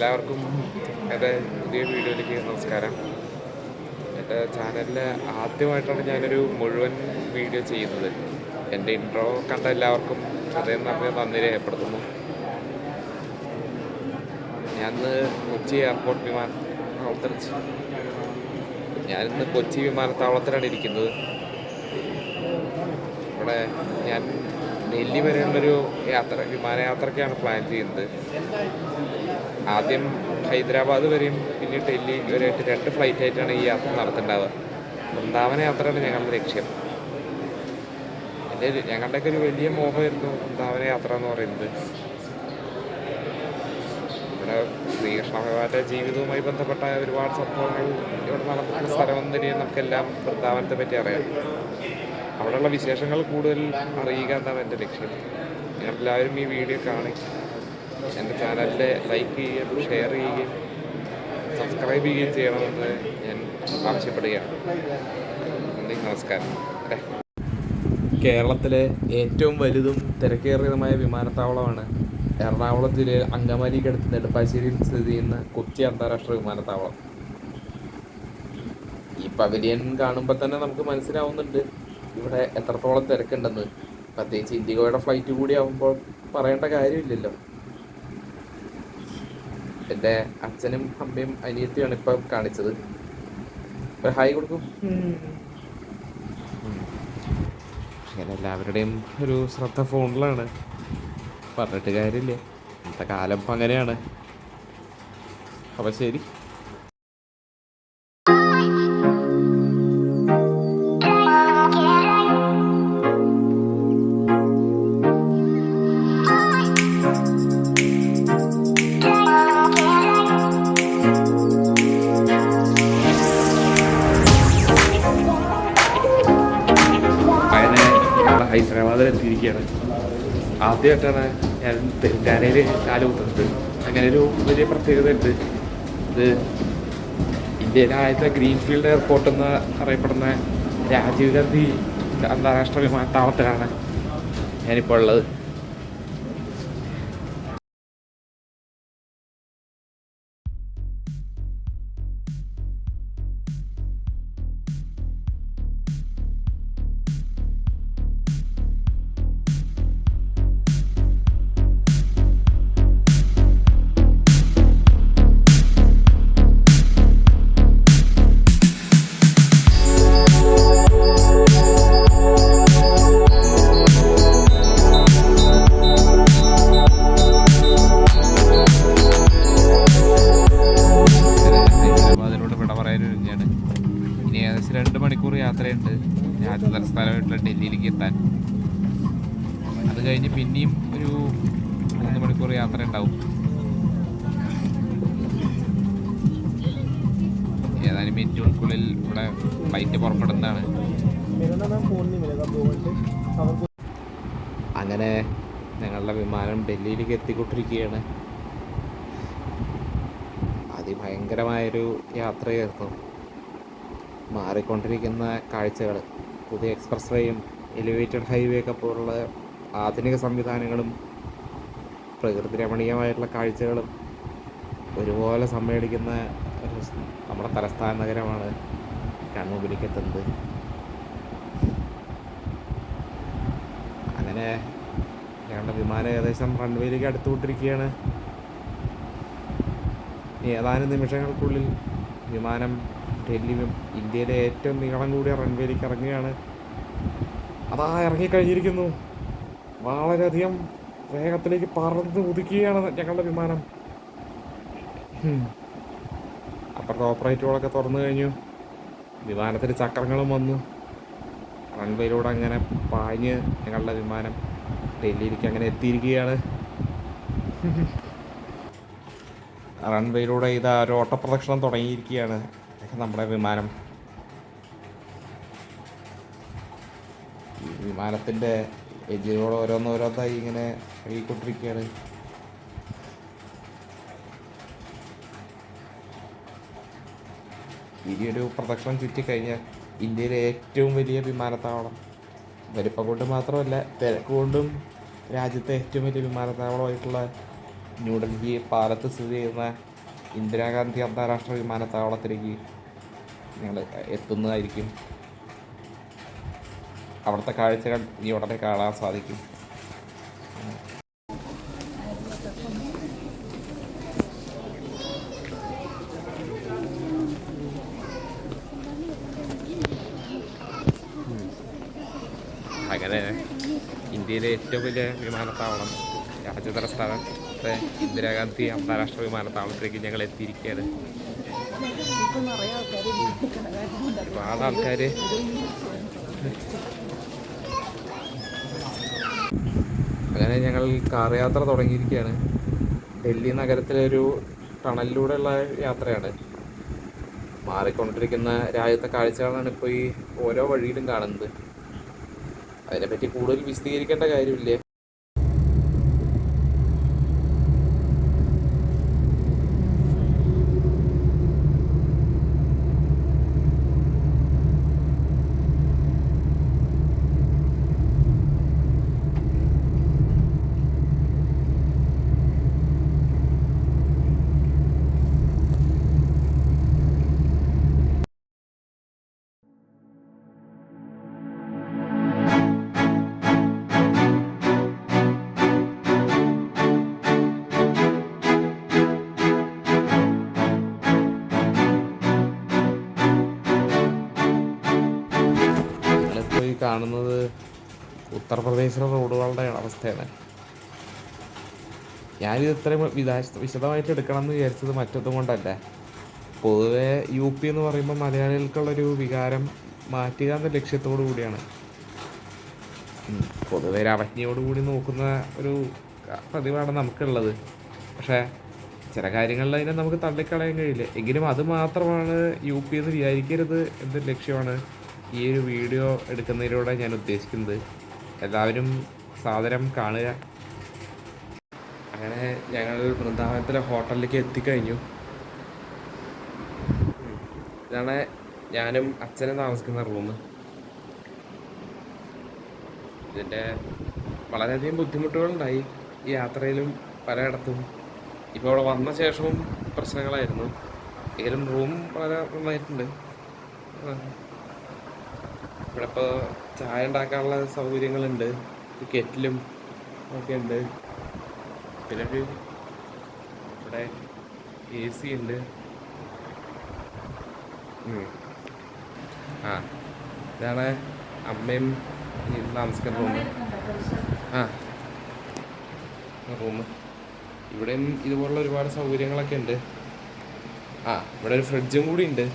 എല്ലാവർക്കും എൻ്റെ പുതിയ വീഡിയോയിലേക്ക് നമസ്കാരം. എൻ്റെ ചാനലിൽ ആദ്യമായിട്ടാണ് ഞാനൊരു മുഴുവൻ വീഡിയോ ചെയ്യുന്നത്. എൻ്റെ ഇൻട്രോ കണ്ട എല്ലാവർക്കും ഹൃദയം നിറഞ്ഞ നന്ദി രേഖപ്പെടുത്തുന്നു. ഞാനിന്ന് കൊച്ചി വിമാനത്താവളത്തിലാണ് ഇരിക്കുന്നത്. ഇവിടെ ഞാൻ ഡൽഹി വരെയുള്ളൊരു വിമാനയാത്രയ്ക്കാണ് പ്ലാൻ ചെയ്യുന്നത്. ആദ്യം ഹൈദരാബാദ് വരെയും പിന്നെ ഡൽഹി വരെയായിട്ട് 2 ഫ്ലൈറ്റായിട്ടാണ് ഈ യാത്ര നടത്തേണ്ടത്. വൃന്ദാവന യാത്രയാണ് ഞങ്ങളുടെ ലക്ഷ്യം. ഞങ്ങളുടെയൊക്കെ ഒരു വലിയ മോഹമായിരുന്നു വൃന്ദാവന യാത്ര എന്ന് പറയുന്നത്. ഇവിടെ ശ്രീകൃഷ്ണ ഭഗവാന്റെ ജീവിതവുമായി ബന്ധപ്പെട്ട ഒരുപാട് സംഭവങ്ങൾ ഇവിടെ നടന്നിട്ടുള്ള സ്ഥലമെന്ന് തന്നെയാണ് നമുക്കെല്ലാം വൃന്ദാവനത്തെ പറ്റി അറിയാം. അവിടെയുള്ള വിശേഷങ്ങൾ കൂടുതൽ അറിയുക എന്നാണ് എൻ്റെ ലക്ഷ്യം. നിങ്ങളെല്ലാവരും ഈ വീഡിയോ കാണി എൻ്റെ ചാനലിൽ ലൈക്ക് ചെയ്യുകയും ഷെയർ ചെയ്യുകയും സബ്സ്ക്രൈബ് ചെയ്യുകയും ചെയ്യണമെന്ന് ഞാൻ ആവശ്യപ്പെടുകയാണ്. നന്ദി, നമസ്കാരം. കേരളത്തിലെ ഏറ്റവും വലുതും തിരക്കേറിയതുമായ വിമാനത്താവളമാണ് എറണാകുളം ജില്ലയിൽ അങ്കമാലിക്കടുത്ത് നെടുമ്പാശ്ശേരിയിൽ സ്ഥിതി ചെയ്യുന്ന കൊച്ചി അന്താരാഷ്ട്ര വിമാനത്താവളം. ഈ പവലിയൻ കാണുമ്പോൾ തന്നെ നമുക്ക് മനസ്സിലാവുന്നുണ്ട് ഇവിടെ എത്രത്തോളം തിരക്കുണ്ടെന്ന്. പ്രത്യേകിച്ച് ഇൻഡിഗോയുടെ ഫ്ലൈറ്റ് കൂടി ആകുമ്പോൾ പറയേണ്ട കാര്യമില്ലല്ലോ. എൻ്റെ അച്ഛനും അമ്മയും അനിയത്തിയാണ് ഇപ്പം കാണിച്ചത്. ഹായ് കൊടുക്കും. അങ്ങനെ എല്ലാവരുടെയും ഒരു ശ്രദ്ധ ഫോണിലാണ്. പറഞ്ഞിട്ട് കാര്യമില്ല, ഇന്നത്തെ കാലം ഇപ്പം അങ്ങനെയാണ്. അപ്പം ശരി. ഹൈദരാബാദിൽ എത്തിയിരിക്കുകയാണ്. ആദ്യമായിട്ടാണ് ഞാൻ തെലങ്കാനയിൽ കാലുകുത്തുന്നത്. അങ്ങനെ ഒരു വലിയ പ്രത്യേകത ഉണ്ട്. ഇത് ഇന്ത്യയിലെ ആദ്യത്തെ ഗ്രീൻഫീൽഡ് എയർപോർട്ട് എന്ന് അറിയപ്പെടുന്ന രാജീവ് ഗാന്ധി അന്താരാഷ്ട്ര വിമാനത്താവളത്തിലാണ് ഞാനിപ്പോൾ ഉള്ളത്. ഇനി ഏകദേശം 2 മണിക്കൂർ യാത്രയുണ്ട് രാജ്യ തലസ്ഥാനമായിട്ടുള്ള ഡൽഹിയിലേക്ക് എത്താൻ. അത് കഴിഞ്ഞ് പിന്നെയും ഒരു 3 മണിക്കൂർ യാത്ര ഉണ്ടാവും. ഏതാനും മിനിറ്റുകൾക്കുള്ളിൽ ഇവിടെ ഫ്ലൈറ്റ് പുറപ്പെടുന്നതാണ്. അങ്ങനെ ഞങ്ങളുടെ വിമാനം ഡൽഹിയിലേക്ക് എത്തിക്കൊണ്ടിരിക്കുകയാണ്. അതിഭയങ്കരമായൊരു യാത്രയായിരുന്നു. മാറിക്കൊണ്ടിരിക്കുന്ന കാഴ്ചകൾ, പുതിയ എക്സ്പ്രസ് വേയും എലിവേറ്റഡ് ഹൈവേ ഒക്കെ പോലുള്ള ആധുനിക സംവിധാനങ്ങളും പ്രകൃതി രമണീയമായിട്ടുള്ള കാഴ്ചകളും ഒരുപോലെ സമ്മേളിക്കുന്ന ഒരു നമ്മുടെ തലസ്ഥാന നഗരമാണ് കൺമുമ്പിലേക്ക് എത്തുന്നത്. അങ്ങനെ ഞങ്ങളുടെ വിമാനം ഏകദേശം റൺവേയിലേക്ക് അടുത്തുകൊണ്ടിരിക്കുകയാണ്. ഏതാനും നിമിഷങ്ങൾക്കുള്ളിൽ വിമാനം ഇന്ത്യയിലെ ഏറ്റവും നീളം കൂടിയ റൺവേയിലേക്ക് ഇറങ്ങുകയാണ്. അതാ ഇറങ്ങിക്കഴിഞ്ഞിരിക്കുന്നു. വളരെയധികം വേഗത്തിലേക്ക് പറന്ന് ഉദിക്കുകയാണ് ഞങ്ങളുടെ വിമാനം. അപ്പുറത്തെ ഓപ്പറേറ്ററുകളൊക്കെ തുറന്നു കഴിഞ്ഞു. വിമാനത്തിൽ ചക്രങ്ങളും വന്നു. റൺവേയിലൂടെ അങ്ങനെ പാഞ്ഞ് ഞങ്ങളുടെ വിമാനം ഡൽഹിയിലേക്ക് അങ്ങനെ എത്തിയിരിക്കുകയാണ്. റൺവേയിലൂടെ ഇതാ ഒരു ഓട്ടപ്രദക്ഷിണം തുടങ്ങിയിരിക്കുകയാണ് നമ്മുടെ വിമാനം. വിമാനത്തിൻ്റെ എഞ്ചിനുകൾ ഓരോന്നോരോന്നായി ഇങ്ങനെ കഴുകിക്കൊണ്ടിരിക്കുകയാണ്. ഇനിയൊരു പ്രദക്ഷിണം ചുറ്റിക്കഴിഞ്ഞാൽ ഇന്ത്യയിലെ ഏറ്റവും വലിയ വിമാനത്താവളം, വലിപ്പം കൊണ്ട് മാത്രമല്ല തിരക്ക് കൊണ്ടും രാജ്യത്തെ ഏറ്റവും വലിയ വിമാനത്താവളമായിട്ടുള്ള ന്യൂഡൽഹി പാലത്ത് സ്ഥിതി ചെയ്യുന്ന ഇന്ദിരാഗാന്ധി അന്താരാഷ്ട്ര വിമാനത്താവളത്തിലേക്ക് ഞങ്ങൾ എത്തുന്നതായിരിക്കും. അവിടുത്തെ കാഴ്ചകൾ ഇനി ഉടനെ കാണാൻ സാധിക്കും. അങ്ങനെ ഇന്ത്യയിലെ ഏറ്റവും വലിയ വിമാനത്താവളം, രാജ്യതലസ്ഥാനത്തെ ഇന്ദിരാഗാന്ധി അന്താരാഷ്ട്ര വിമാനത്താവളത്തിലേക്ക് ഞങ്ങൾ എത്തിയിരിക്കുകയാണ്. ഒരുപാട് ആൾക്കാർ അങ്ങനെ ഞങ്ങൾ കാർ യാത്ര തുടങ്ങിയിരിക്കുകയാണ്. ഡൽഹി നഗരത്തിലെ ഒരു ടണലിലൂടെയുള്ള യാത്രയാണ്. മാറിക്കൊണ്ടിരിക്കുന്ന രാജ്യത്തെ കാഴ്ചകളാണ് ഇപ്പോൾ ഈ ഓരോ വഴിയിലും കാണുന്നത്. അതിനെപ്പറ്റി കൂടുതൽ വിശദീകരിക്കേണ്ട കാര്യമില്ല. കാണുന്നത് ഉത്തർപ്രദേശിലെ റോഡുകളുടെ അവസ്ഥയാണ്. ഞാനിത് ഇത്രയും വിശദമായിട്ട് എടുക്കണം എന്ന് വിചാരിച്ചത് മറ്റൊന്നും കൊണ്ടല്ല. പൊതുവെ യു പി എന്ന് പറയുമ്പോൾ മലയാളികൾക്കുള്ളൊരു വികാരം മാറ്റുക എന്ന ലക്ഷ്യത്തോടു കൂടിയാണ്. പൊതുവെ ഒരു അവജ്ഞയോടുകൂടി നോക്കുന്ന ഒരു പതിവാണ് നമുക്കുള്ളത്. പക്ഷേ ചില കാര്യങ്ങളിൽ അതിനെ നമുക്ക് തള്ളിക്കളയാൻ കഴിയില്ല. എങ്കിലും അത് മാത്രമാണ് യു പി എന്ന് വിചാരിക്കരുത് എന്നൊരു ലക്ഷ്യമാണ് ഈ ഒരു വീഡിയോ എടുക്കുന്നതിലൂടെ ഞാൻ ഉദ്ദേശിക്കുന്നത്. എല്ലാവരും സാദരം കാണുക. അങ്ങനെ ഞങ്ങൾ വൃന്ദാവനത്തിലെ ഹോട്ടലിലേക്ക് എത്തിക്കഴിഞ്ഞു. ഇതാണ് ഞാനും അച്ഛനും താമസിക്കുന്ന റൂം. ഇതിൻ്റെ വളരെയധികം ബുദ്ധിമുട്ടുകളുണ്ടായി ഈ യാത്രയിലും പലയിടത്തും. ഇപ്പോൾ അവിടെ വന്ന ശേഷവും പ്രശ്നങ്ങളായിരുന്നു. എങ്കിലും റൂം വളരെ നന്നായിട്ടുണ്ട്. ഇവിടെ ഇപ്പോൾ ചായ ഉണ്ടാക്കാനുള്ള സൗകര്യങ്ങളുണ്ട്, കെറ്റിലും ഒക്കെ ഉണ്ട്. പിന്നെ ഇവിടെ AC ഉണ്ട്. ഇതാണ് അമ്മയും താമസിക്കുന്ന റൂം. ഇവിടെയും ഇതുപോലുള്ള ഒരുപാട് സൗകര്യങ്ങളൊക്കെ ഉണ്ട്. ഇവിടെ ഒരു ഫ്രിഡ്ജും കൂടി ഉണ്ട്.